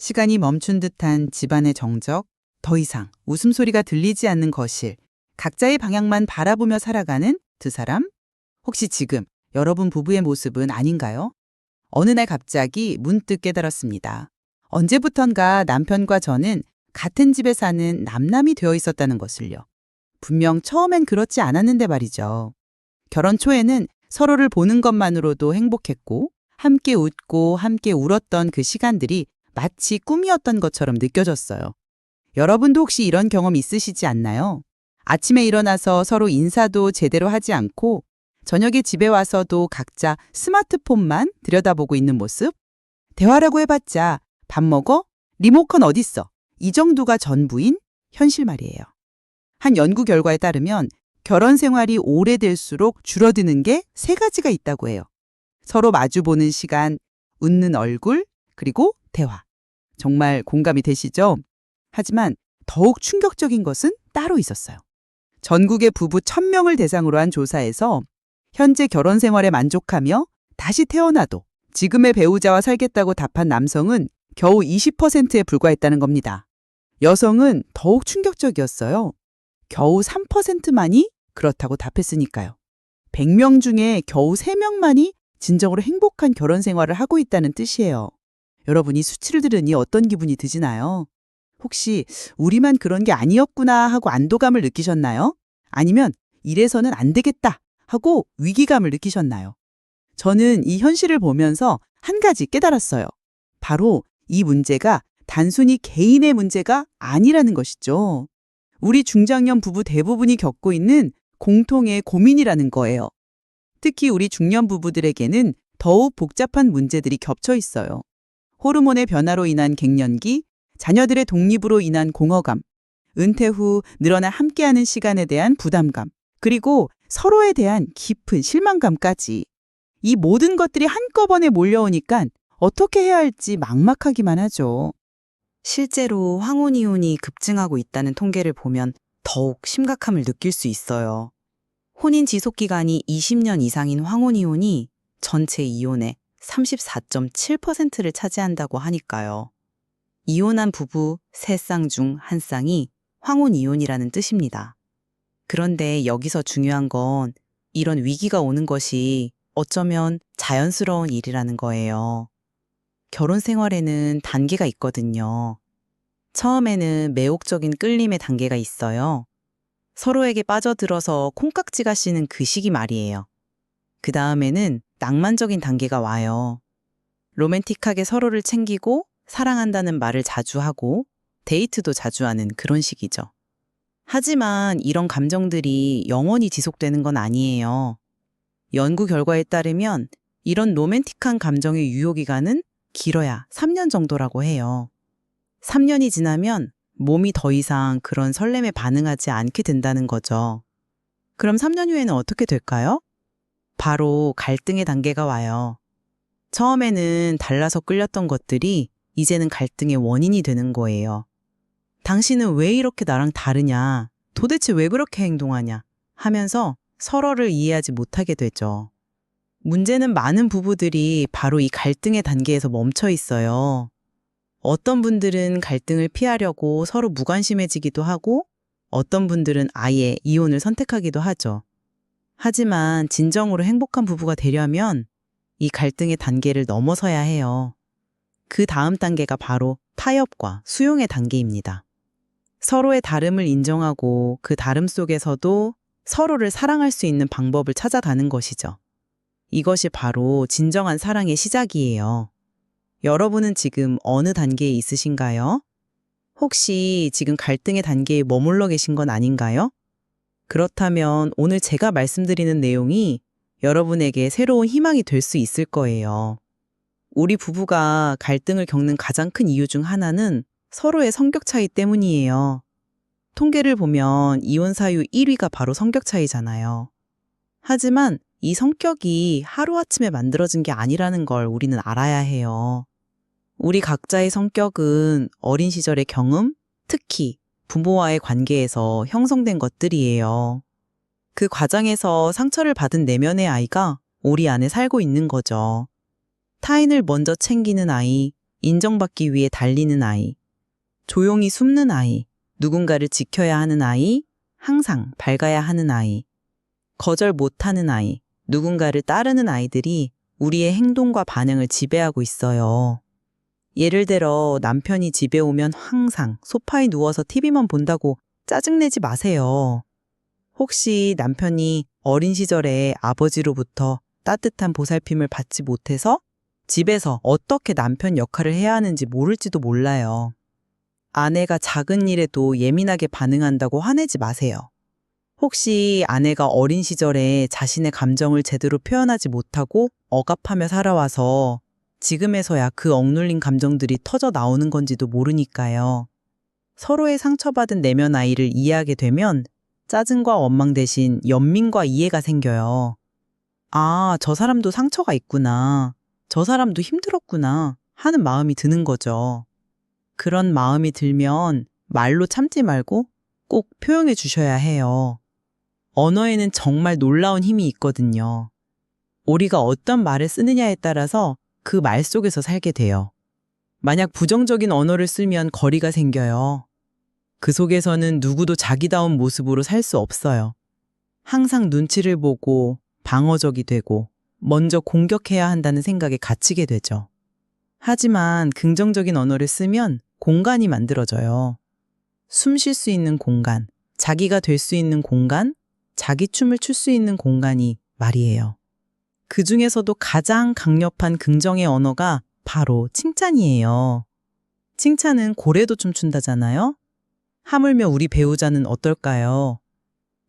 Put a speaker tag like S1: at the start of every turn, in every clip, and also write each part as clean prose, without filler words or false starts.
S1: 시간이 멈춘 듯한 집안의 정적, 더 이상 웃음소리가 들리지 않는 거실, 각자의 방향만 바라보며 살아가는 두 사람? 혹시 지금 여러분 부부의 모습은 아닌가요? 어느 날 갑자기 문득 깨달았습니다. 언제부턴가 남편과 저는 같은 집에 사는 남남이 되어 있었다는 것을요. 분명 처음엔 그렇지 않았는데 말이죠. 결혼 초에는 서로를 보는 것만으로도 행복했고, 함께 웃고 함께 울었던 그 시간들이 마치 꿈이었던 것처럼 느껴졌어요. 여러분도 혹시 이런 경험 있으시지 않나요? 아침에 일어나서 서로 인사도 제대로 하지 않고 저녁에 집에 와서도 각자 스마트폰만 들여다보고 있는 모습? 대화라고 해봤자 밥 먹어? 리모컨 어딨어? 이 정도가 전부인 현실 말이에요. 한 연구 결과에 따르면 결혼 생활이 오래될수록 줄어드는 게 세 가지가 있다고 해요. 서로 마주보는 시간, 웃는 얼굴, 그리고 대화. 정말 공감이 되시죠? 하지만 더욱 충격적인 것은 따로 있었어요. 전국의 부부 1,000명을 대상으로 한 조사에서 현재 결혼 생활에 만족하며 다시 태어나도 지금의 배우자와 살겠다고 답한 남성은 겨우 20%에 불과했다는 겁니다. 여성은 더욱 충격적이었어요. 겨우 3%만이 그렇다고 답했으니까요. 100명 중에 겨우 3명만이 진정으로 행복한 결혼 생활을 하고 있다는 뜻이에요. 여러분 이 수치를 들으니 어떤 기분이 드시나요? 혹시 우리만 그런 게 아니었구나 하고 안도감을 느끼셨나요? 아니면 이래서는 안 되겠다 하고 위기감을 느끼셨나요? 저는 이 현실을 보면서 한 가지 깨달았어요. 바로 이 문제가 단순히 개인의 문제가 아니라는 것이죠. 우리 중장년 부부 대부분이 겪고 있는 공통의 고민이라는 거예요. 특히 우리 중년 부부들에게는 더욱 복잡한 문제들이 겹쳐 있어요. 호르몬의 변화로 인한 갱년기, 자녀들의 독립으로 인한 공허감, 은퇴 후 늘어나 함께하는 시간에 대한 부담감, 그리고 서로에 대한 깊은 실망감까지. 이 모든 것들이 한꺼번에 몰려오니까 어떻게 해야 할지 막막하기만 하죠.
S2: 실제로 황혼이혼이 급증하고 있다는 통계를 보면 더욱 심각함을 느낄 수 있어요. 혼인 지속 기간이 20년 이상인 황혼이혼이 전체 이혼의 34.7%를 차지한다고 하니까요. 이혼한 부부 3쌍 중 1쌍이 황혼이혼이라는 뜻입니다. 그런데 여기서 중요한 건 이런 위기가 오는 것이 어쩌면 자연스러운 일이라는 거예요. 결혼 생활에는 단계가 있거든요. 처음에는 매혹적인 끌림의 단계가 있어요. 서로에게 빠져들어서 콩깍지가 씌는 그 시기 말이에요. 그 다음에는 낭만적인 단계가 와요. 로맨틱하게 서로를 챙기고 사랑한다는 말을 자주 하고 데이트도 자주 하는 그런 시기죠. 하지만 이런 감정들이 영원히 지속되는 건 아니에요. 연구 결과에 따르면 이런 로맨틱한 감정의 유효기간은 길어야 3년 정도라고 해요. 3년이 지나면 몸이 더 이상 그런 설렘에 반응하지 않게 된다는 거죠. 그럼 3년 후에는 어떻게 될까요? 바로 갈등의 단계가 와요. 처음에는 달라서 끌렸던 것들이 이제는 갈등의 원인이 되는 거예요. 당신은 왜 이렇게 나랑 다르냐? 도대체 왜 그렇게 행동하냐? 하면서 서로를 이해하지 못하게 되죠. 문제는 많은 부부들이 바로 이 갈등의 단계에서 멈춰 있어요. 어떤 분들은 갈등을 피하려고 서로 무관심해지기도 하고 어떤 분들은 아예 이혼을 선택하기도 하죠. 하지만 진정으로 행복한 부부가 되려면 이 갈등의 단계를 넘어서야 해요. 그 다음 단계가 바로 타협과 수용의 단계입니다. 서로의 다름을 인정하고 그 다름 속에서도 서로를 사랑할 수 있는 방법을 찾아가는 것이죠. 이것이 바로 진정한 사랑의 시작이에요. 여러분은 지금 어느 단계에 있으신가요? 혹시 지금 갈등의 단계에 머물러 계신 건 아닌가요? 그렇다면 오늘 제가 말씀드리는 내용이 여러분에게 새로운 희망이 될 수 있을 거예요. 우리 부부가 갈등을 겪는 가장 큰 이유 중 하나는 서로의 성격 차이 때문이에요. 통계를 보면 이혼 사유 1위가 바로 성격 차이잖아요. 하지만 이 성격이 하루아침에 만들어진 게 아니라는 걸 우리는 알아야 해요. 우리 각자의 성격은 어린 시절의 경험, 특히 부모와의 관계에서 형성된 것들이에요. 그 과정에서 상처를 받은 내면의 아이가 우리 안에 살고 있는 거죠. 타인을 먼저 챙기는 아이, 인정받기 위해 달리는 아이, 조용히 숨는 아이, 누군가를 지켜야 하는 아이, 항상 밝아야 하는 아이, 거절 못하는 아이, 누군가를 따르는 아이들이 우리의 행동과 반응을 지배하고 있어요. 예를 들어 남편이 집에 오면 항상 소파에 누워서 TV만 본다고 짜증내지 마세요. 혹시 남편이 어린 시절에 아버지로부터 따뜻한 보살핌을 받지 못해서 집에서 어떻게 남편 역할을 해야 하는지 모를지도 몰라요. 아내가 작은 일에도 예민하게 반응한다고 화내지 마세요. 혹시 아내가 어린 시절에 자신의 감정을 제대로 표현하지 못하고 억압하며 살아와서 지금에서야 그 억눌린 감정들이 터져 나오는 건지도 모르니까요. 서로의 상처받은 내면 아이를 이해하게 되면 짜증과 원망 대신 연민과 이해가 생겨요. 아, 저 사람도 상처가 있구나. 저 사람도 힘들었구나 하는 마음이 드는 거죠. 그런 마음이 들면 말로 참지 말고 꼭 표현해 주셔야 해요. 언어에는 정말 놀라운 힘이 있거든요. 우리가 어떤 말을 쓰느냐에 따라서 그 말 속에서 살게 돼요. 만약 부정적인 언어를 쓰면 거리가 생겨요. 그 속에서는 누구도 자기다운 모습으로 살 수 없어요. 항상 눈치를 보고 방어적이 되고 먼저 공격해야 한다는 생각에 갇히게 되죠. 하지만 긍정적인 언어를 쓰면 공간이 만들어져요. 숨 쉴 수 있는 공간, 자기가 될 수 있는 공간, 자기 춤을 출 수 있는 공간이 말이에요. 그 중에서도 가장 강력한 긍정의 언어가 바로 칭찬이에요. 칭찬은 고래도 춤춘다잖아요? 하물며 우리 배우자는 어떨까요?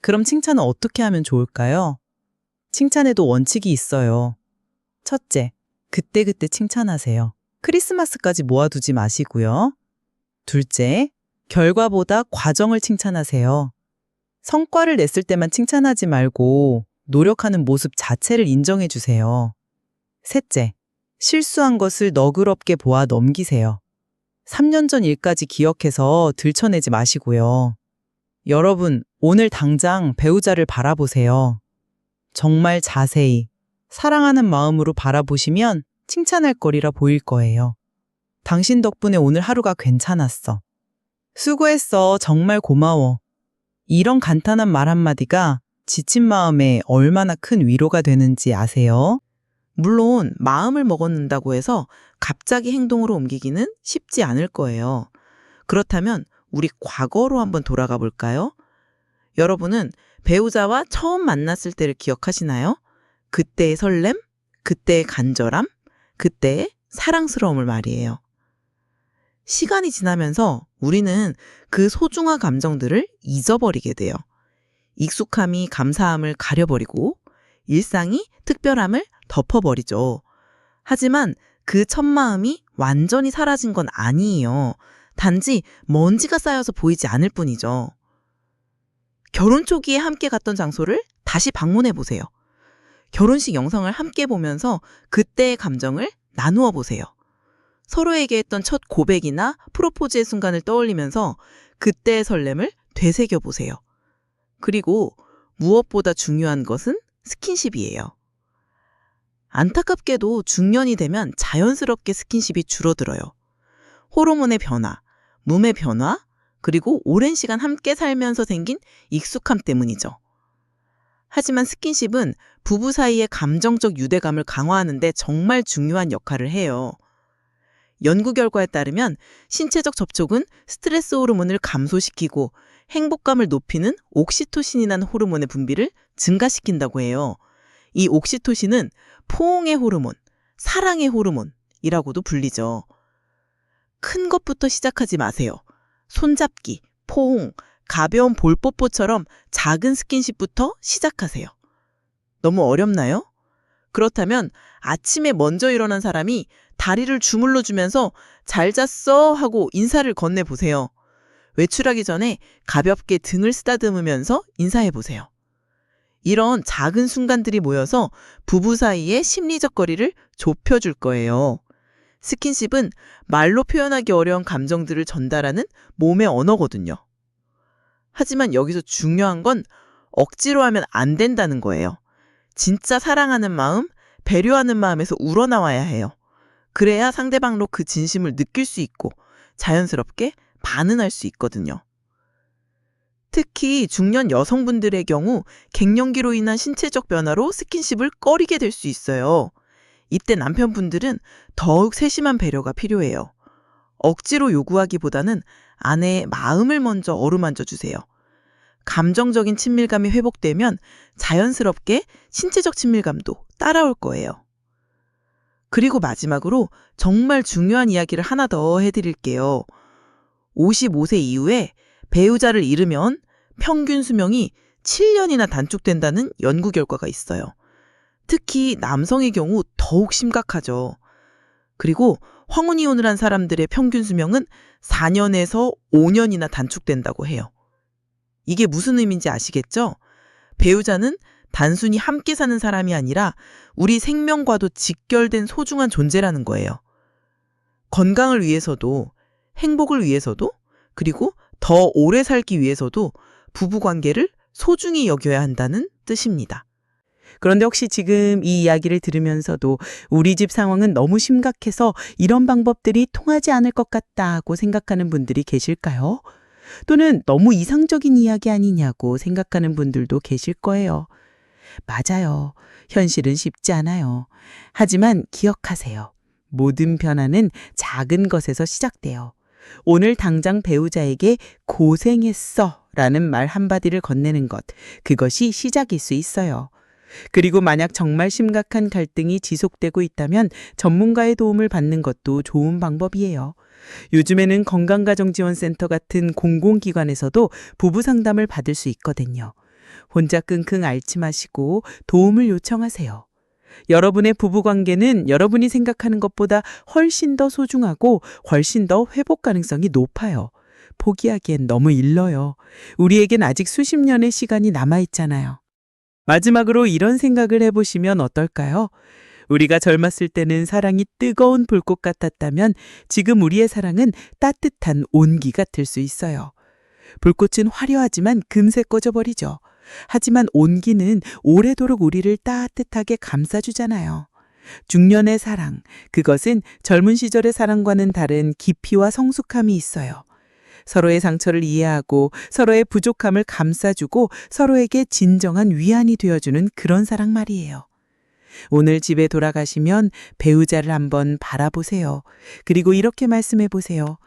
S2: 그럼 칭찬은 어떻게 하면 좋을까요? 칭찬에도 원칙이 있어요. 첫째, 그때그때 칭찬하세요. 크리스마스까지 모아두지 마시고요. 둘째, 결과보다 과정을 칭찬하세요. 성과를 냈을 때만 칭찬하지 말고 노력하는 모습 자체를 인정해 주세요. 셋째, 실수한 것을 너그럽게 보아 넘기세요. 3년 전 일까지 기억해서 들춰내지 마시고요. 여러분, 오늘 당장 배우자를 바라보세요. 정말 자세히, 사랑하는 마음으로 바라보시면 칭찬할 거리라 보일 거예요. 당신 덕분에 오늘 하루가 괜찮았어. 수고했어. 정말 고마워. 이런 간단한 말 한마디가 지친 마음에 얼마나 큰 위로가 되는지 아세요?
S3: 물론 마음을 먹었는다고 해서 갑자기 행동으로 옮기기는 쉽지 않을 거예요. 그렇다면 우리 과거로 한번 돌아가 볼까요? 여러분은 배우자와 처음 만났을 때를 기억하시나요? 그때의 설렘, 그때의 간절함, 그때의 사랑스러움을 말이에요. 시간이 지나면서 우리는 그 소중한 감정들을 잊어버리게 돼요. 익숙함이 감사함을 가려버리고 일상이 특별함을 덮어버리죠. 하지만 그 첫 마음이 완전히 사라진 건 아니에요. 단지 먼지가 쌓여서 보이지 않을 뿐이죠. 결혼 초기에 함께 갔던 장소를 다시 방문해 보세요. 결혼식 영상을 함께 보면서 그때의 감정을 나누어 보세요. 서로에게 했던 첫 고백이나 프로포즈의 순간을 떠올리면서 그때의 설렘을 되새겨 보세요. 그리고 무엇보다 중요한 것은 스킨십이에요. 안타깝게도 중년이 되면 자연스럽게 스킨십이 줄어들어요. 호르몬의 변화, 몸의 변화, 그리고 오랜 시간 함께 살면서 생긴 익숙함 때문이죠. 하지만 스킨십은 부부 사이의 감정적 유대감을 강화하는 데 정말 중요한 역할을 해요. 연구 결과에 따르면 신체적 접촉은 스트레스 호르몬을 감소시키고 행복감을 높이는 옥시토신이라는 호르몬의 분비를 증가시킨다고 해요. 이 옥시토신은 포옹의 호르몬, 사랑의 호르몬이라고도 불리죠. 큰 것부터 시작하지 마세요. 손잡기, 포옹, 가벼운 볼뽀뽀처럼 작은 스킨십부터 시작하세요. 너무 어렵나요? 그렇다면 아침에 먼저 일어난 사람이 다리를 주물러 주면서 잘 잤어 하고 인사를 건네보세요. 외출하기 전에 가볍게 등을 쓰다듬으면서 인사해보세요. 이런 작은 순간들이 모여서 부부 사이의 심리적 거리를 좁혀줄 거예요. 스킨십은 말로 표현하기 어려운 감정들을 전달하는 몸의 언어거든요. 하지만 여기서 중요한 건 억지로 하면 안 된다는 거예요. 진짜 사랑하는 마음, 배려하는 마음에서 우러나와야 해요. 그래야 상대방도 그 진심을 느낄 수 있고 자연스럽게 반응할 수 있거든요. 특히 중년 여성분들의 경우 갱년기로 인한 신체적 변화로 스킨십을 꺼리게 될 수 있어요. 이때 남편분들은 더욱 세심한 배려가 필요해요. 억지로 요구하기보다는 아내의 마음을 먼저 어루만져 주세요. 감정적인 친밀감이 회복되면 자연스럽게 신체적 친밀감도 따라올 거예요. 그리고 마지막으로 정말 중요한 이야기를 하나 더 해드릴게요. 55세 이후에 배우자를 잃으면 평균 수명이 7년이나 단축된다는 연구 결과가 있어요. 특히 남성의 경우 더욱 심각하죠. 그리고 황혼이혼을 한 사람들의 평균 수명은 4년에서 5년이나 단축된다고 해요. 이게 무슨 의미인지 아시겠죠? 배우자는 단순히 함께 사는 사람이 아니라 우리 생명과도 직결된 소중한 존재라는 거예요. 건강을 위해서도, 행복을 위해서도, 그리고 더 오래 살기 위해서도 부부관계를 소중히 여겨야 한다는 뜻입니다.
S1: 그런데 혹시 지금 이 이야기를 들으면서도 우리 집 상황은 너무 심각해서 이런 방법들이 통하지 않을 것 같다고 생각하는 분들이 계실까요? 또는 너무 이상적인 이야기 아니냐고 생각하는 분들도 계실 거예요. 맞아요. 현실은 쉽지 않아요. 하지만 기억하세요. 모든 변화는 작은 것에서 시작돼요. 오늘 당장 배우자에게 고생했어 라는 말 한마디를 건네는 것, 그것이 시작일 수 있어요. 그리고 만약 정말 심각한 갈등이 지속되고 있다면 전문가의 도움을 받는 것도 좋은 방법이에요. 요즘에는 건강가정지원센터 같은 공공기관에서도 부부 상담을 받을 수 있거든요. 혼자 끙끙 앓지 마시고 도움을 요청하세요. 여러분의 부부관계는 여러분이 생각하는 것보다 훨씬 더 소중하고 훨씬 더 회복 가능성이 높아요. 포기하기엔 너무 일러요. 우리에겐 아직 수십 년의 시간이 남아있잖아요. 마지막으로 이런 생각을 해보시면 어떨까요? 우리가 젊었을 때는 사랑이 뜨거운 불꽃 같았다면 지금 우리의 사랑은 따뜻한 온기 같을 수 있어요. 불꽃은 화려하지만 금세 꺼져버리죠. 하지만 온기는 오래도록 우리를 따뜻하게 감싸주잖아요. 중년의 사랑, 그것은 젊은 시절의 사랑과는 다른 깊이와 성숙함이 있어요. 서로의 상처를 이해하고 서로의 부족함을 감싸주고 서로에게 진정한 위안이 되어주는 그런 사랑 말이에요. 오늘 집에 돌아가시면 배우자를 한번 바라보세요. 그리고 이렇게 말씀해 보세요.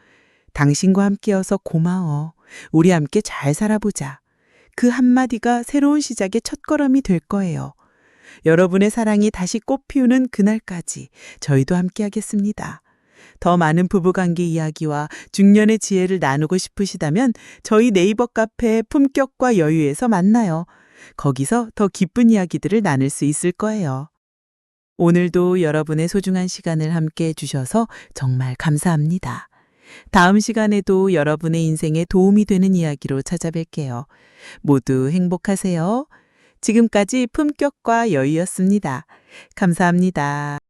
S1: 당신과 함께여서 고마워. 우리 함께 잘 살아보자. 그 한마디가 새로운 시작의 첫걸음이 될 거예요. 여러분의 사랑이 다시 꽃 피우는 그날까지 저희도 함께하겠습니다. 더 많은 부부관계 이야기와 중년의 지혜를 나누고 싶으시다면 저희 네이버 카페 품격과 여유에서 만나요. 거기서 더 기쁜 이야기들을 나눌 수 있을 거예요. 오늘도 여러분의 소중한 시간을 함께 해주셔서 정말 감사합니다. 다음 시간에도 여러분의 인생에 도움이 되는 이야기로 찾아뵐게요. 모두 행복하세요. 지금까지 품격과 여유였습니다. 감사합니다.